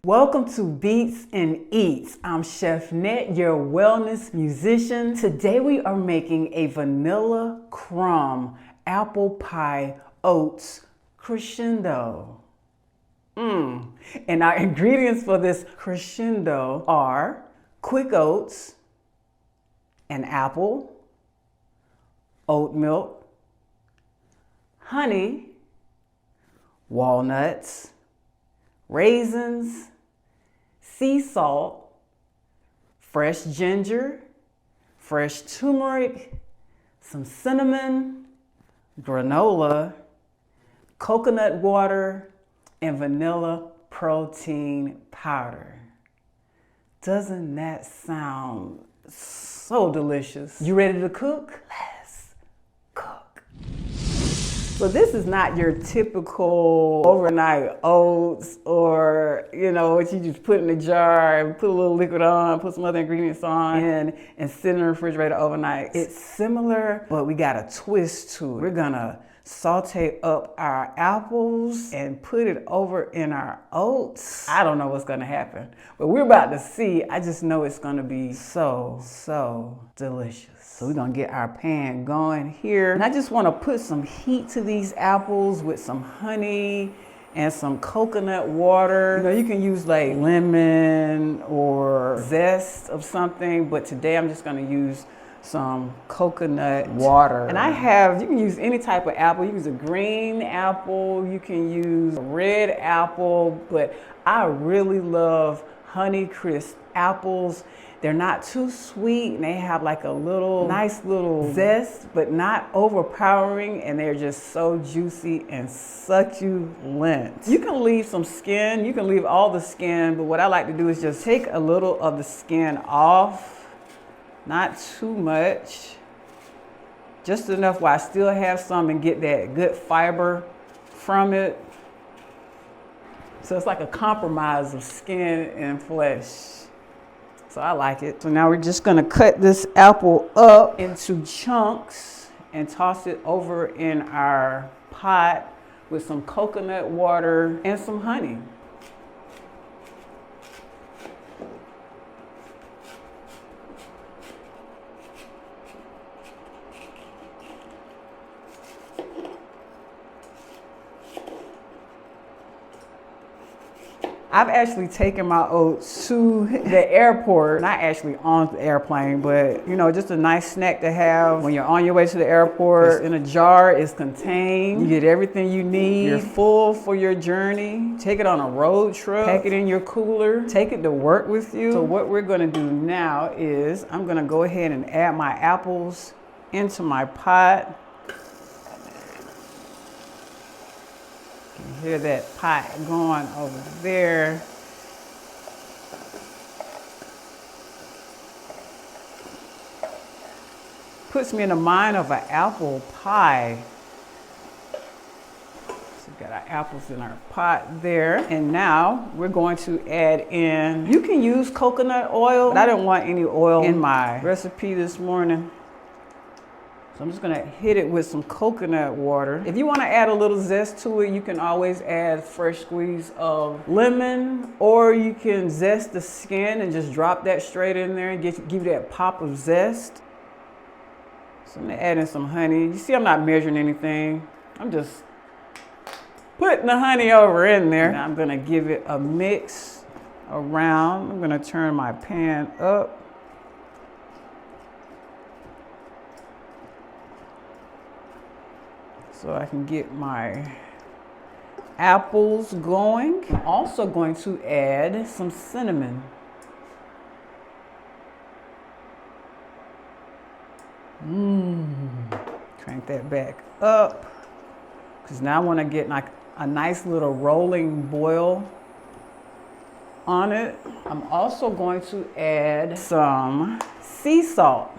Welcome to BeatzNEatz. I'm Chef Net, your wellness musician. Today we are making a vanilla crumb apple pie oats crescendo. And our ingredients for this crescendo are quick oats, an apple, oat milk, honey, walnuts, raisins, sea salt, fresh ginger, fresh turmeric, some cinnamon, granola, coconut water, and vanilla protein powder. Doesn't that sound so delicious? You ready to cook? Let's cook. So this is not your typical overnight oats or, what you just put in a jar and put a little liquid on, put some other ingredients on and sit in the refrigerator overnight. It's similar, but we got a twist to it. We're gonna saute up our apples and put it over in our oats. I don't know what's gonna happen, but we're about to see. I just know it's gonna be so delicious. So we're gonna get our pan going here. And I just wanna put some heat to these apples with some honey and some coconut water. You can use like lemon or zest of something, but today I'm just gonna use some coconut water. And you can use any type of apple. You can use a green apple, you can use a red apple, but I really love Honeycrisp apples. They're not too sweet and they have like a nice little zest, but not overpowering, and they're just so juicy and succulent. You can leave some skin, you can leave all the skin, but what I like to do is just take a little of the skin off. Not too much, just enough where I still have some and get that good fiber from it. So it's like a compromise of skin and flesh. So I like it. So now we're just gonna cut this apple up into chunks and toss it over in our pot with some coconut water and some honey. I've actually taken my oats to the airport, not actually on the airplane, but just a nice snack to have when you're on your way to the airport. It's in a jar, it's contained, you get everything you need, you're full for your journey. Take it on a road trip, pack it in your cooler, take it to work with you. So what we're gonna do now is I'm gonna go ahead and add my apples into my pot. Hear that pot going over there. Puts me in the mind of an apple pie. So we've got our apples in our pot there. And now we're going to add in, you can use coconut oil, but I didn't want any oil in my recipe this morning. So I'm just gonna hit it with some coconut water. If you wanna add a little zest to it, you can always add fresh squeeze of lemon, or you can zest the skin and just drop that straight in there and give you that pop of zest. So I'm gonna add in some honey. You see I'm not measuring anything. I'm just putting the honey over in there. Now I'm gonna give it a mix around. I'm gonna turn my pan up. So I can get my apples going. I'm also going to add some cinnamon. Crank that back up, because now I want to get like a nice little rolling boil on it. I'm also going to add some sea salt.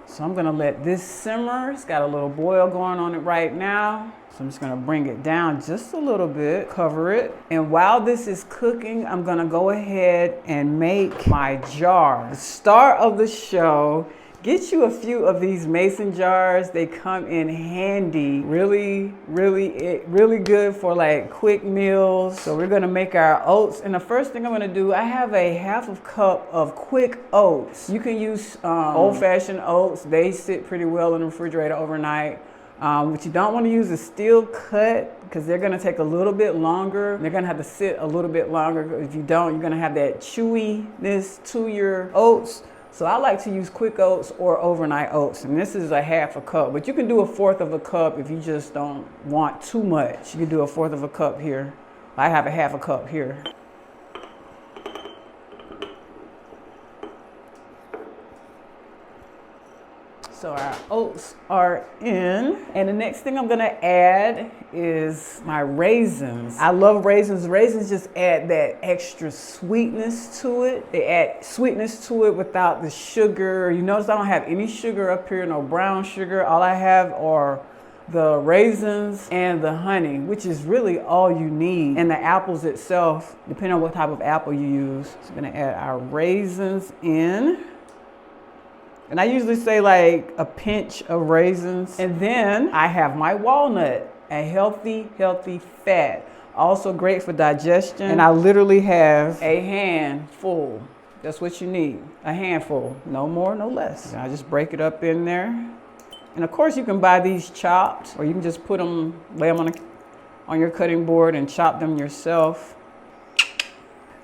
So I'm gonna let this simmer. It's got a little boil going on it right now. So I'm just gonna bring it down just a little bit, cover it. And while this is cooking, I'm gonna go ahead and make my jar. The star of the show Get you a few of these mason jars. They come in handy. Really good for like quick meals. So we're gonna make our oats. And the first thing I'm gonna do, I have a half a cup of quick oats. You can use old-fashioned oats. They sit pretty well in the refrigerator overnight. What you don't want to use is steel cut because they're going to take a little bit longer. They're going to have to sit a little bit longer. If you don't, you're going to have that chewiness to your oats. So I like to use quick oats or overnight oats. And this is a half a cup, but you can do a fourth of a cup if you just don't want too much. You can do a fourth of a cup here. I have a half a cup here. So our oats are in. And the next thing I'm gonna add is my raisins. I love raisins. Raisins just add that extra sweetness to it. They add sweetness to it without the sugar. You notice I don't have any sugar up here, no brown sugar. All I have are the raisins and the honey, which is really all you need. And the apples itself, depending on what type of apple you use. So I'm gonna add our raisins in. And I usually say like a pinch of raisins. And then I have my walnut, a healthy fat. Also great for digestion. And I literally have a handful. That's what you need, a handful, no more, no less. And I just break it up in there. And of course you can buy these chopped, or you can just put them, lay them on your cutting board and chop them yourself.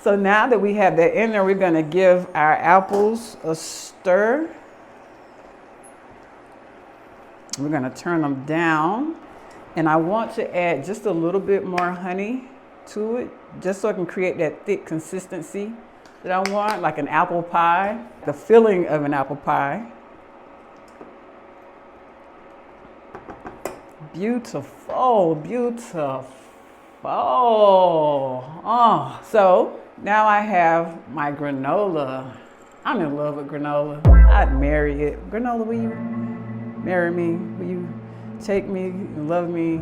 So now that we have that in there, we're gonna give our apples a stir. We're gonna turn them down. And I want to add just a little bit more honey to it, just so I can create that thick consistency that I want, like an apple pie, the filling of an apple pie. Beautiful, beautiful. Oh, so now I have my granola. I'm in love with granola. I'd marry it. Granola, will you marry me? Will you take me and love me?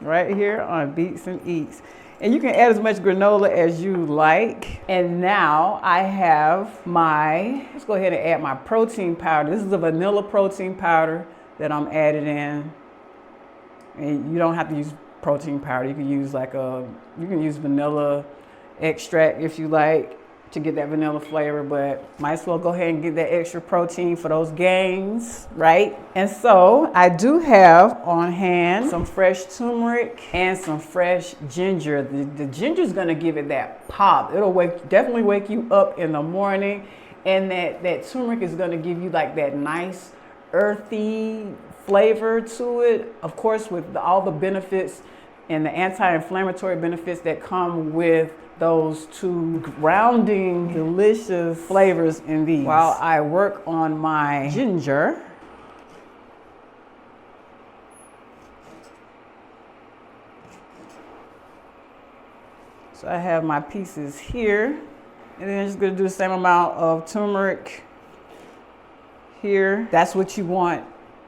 Right here on BeatzNEatz. And you can add as much granola as you like. And now I have let's go ahead and add my protein powder. This is a vanilla protein powder that I'm adding in. And you don't have to use protein powder. You can use you can use vanilla extract if you like to get that vanilla flavor, but might as well go ahead and get that extra protein for those gains, right? And so I do have on hand some fresh turmeric and some fresh ginger. The ginger is gonna give it that pop. It'll definitely wake you up in the morning, and that turmeric is gonna give you like that nice earthy flavor to it. Of course, with all the benefits and the anti-inflammatory benefits that come with those two grounding, delicious flavors in these. While I work on my ginger, so I have my pieces here, and then I'm just gonna do the same amount of turmeric here. That's what you want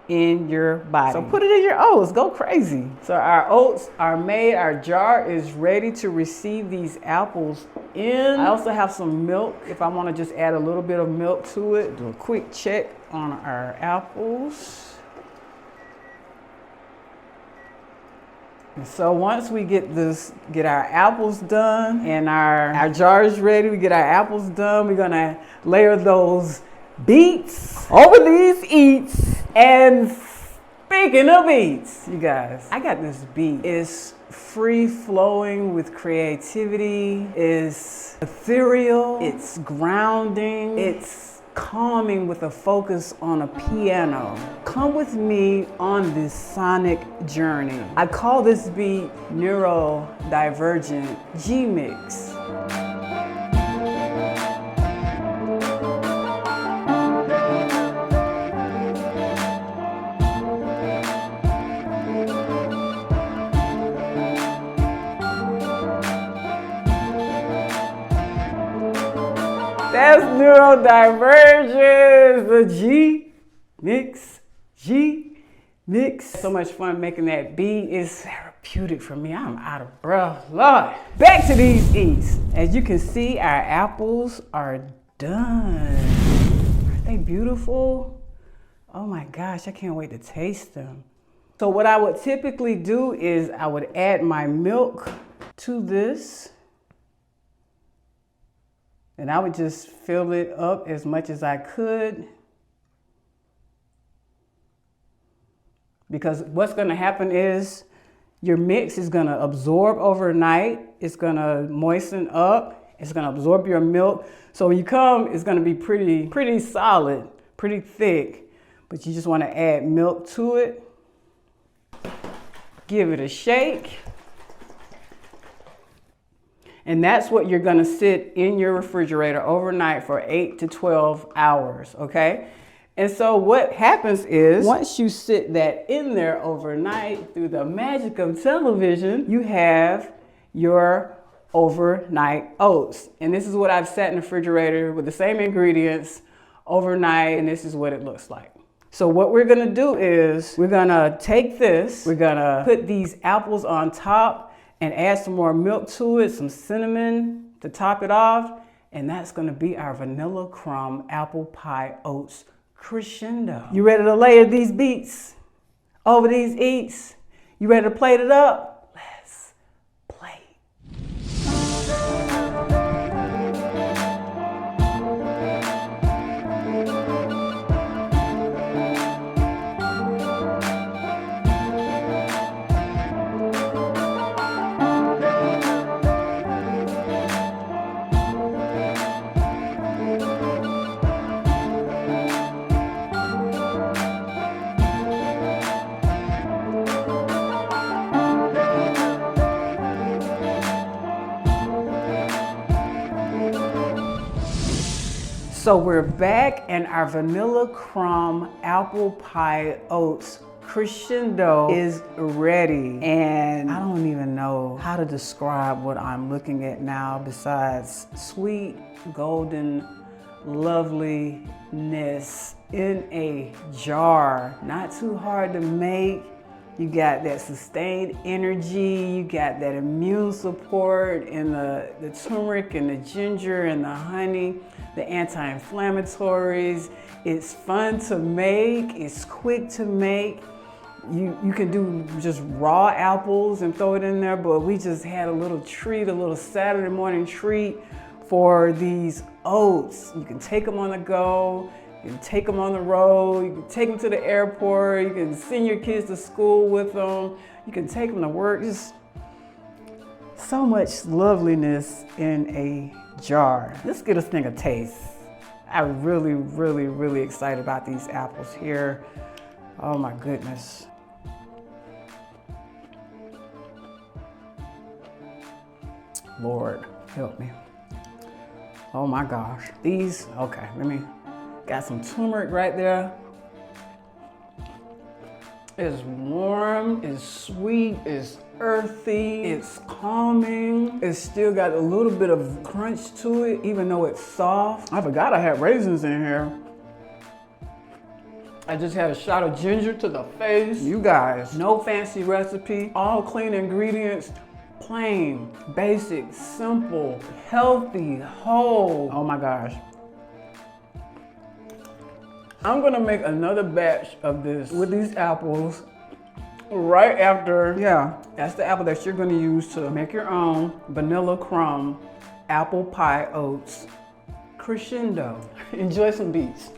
in your body. So put it in your oats, go crazy. So our oats are made, our jar is ready to receive these apples in. I also have some milk if I want to just add a little bit of milk to it. Do a quick check on our apples. And so once we get our apples done and our jar is ready, we get our apples done, we're gonna layer those beets over these eats. And speaking of beets, you guys, I got this beet. It's free flowing with creativity, it's ethereal, it's grounding, it's calming with a focus on a piano. Come with me on this sonic journey. I call this beat Neurodivergent G-Mix. That's Neurodivergent, the G-Mix. So much fun making that beat. It's therapeutic for me. I'm out of breath, Lord. Back to these eats. As you can see, our apples are done. Aren't they beautiful? Oh my gosh, I can't wait to taste them. So what I would typically do is I would add my milk to this. And I would just fill it up as much as I could. Because what's gonna happen is your mix is gonna absorb overnight. It's gonna moisten up. It's gonna absorb your milk. So when you come, it's gonna be pretty solid, pretty thick. But you just wanna add milk to it. Give it a shake. And that's what you're gonna sit in your refrigerator overnight for 8 to 12 hours, okay? And so what happens is, once you sit that in there overnight, through the magic of television, you have your overnight oats. And this is what I've sat in the refrigerator with the same ingredients overnight, and this is what it looks like. So what we're gonna do is, we're gonna take this, we're gonna put these apples on top and add some more milk to it, some cinnamon to top it off, and that's gonna be our vanilla crumb apple pie oats crescendo. You ready to layer these beats over these eats? You ready to plate it up? Let's plate. So we're back and our vanilla crumb apple pie oats crescendo is ready. And I don't even know how to describe what I'm looking at now besides sweet, golden, loveliness in a jar. Not too hard to make. You got that sustained energy, you got that immune support in the turmeric and the ginger and the honey, the anti-inflammatories. It's fun to make, it's quick to make. You can do just raw apples and throw it in there, but we just had a little treat, a little Saturday morning treat for these oats. You can take them on the go. You can take them on the road, you can take them to the airport, you can send your kids to school with them, you can take them to work. Just so much loveliness in a jar. Let's get this thing a taste. I'm really excited about these apples here. Oh my goodness. Lord, help me. Oh my gosh. These, okay, got some turmeric right there. It's warm, it's sweet, it's earthy, it's calming. It's still got a little bit of crunch to it, even though it's soft. I forgot I had raisins in here. I just had a shot of ginger to the face. You guys, no fancy recipe, all clean ingredients, plain, basic, simple, healthy, whole. Oh my gosh. I'm gonna make another batch of this with these apples right after. Yeah, that's the apple that you're gonna use to make your own vanilla crumb apple pie oats crescendo. Enjoy some beats.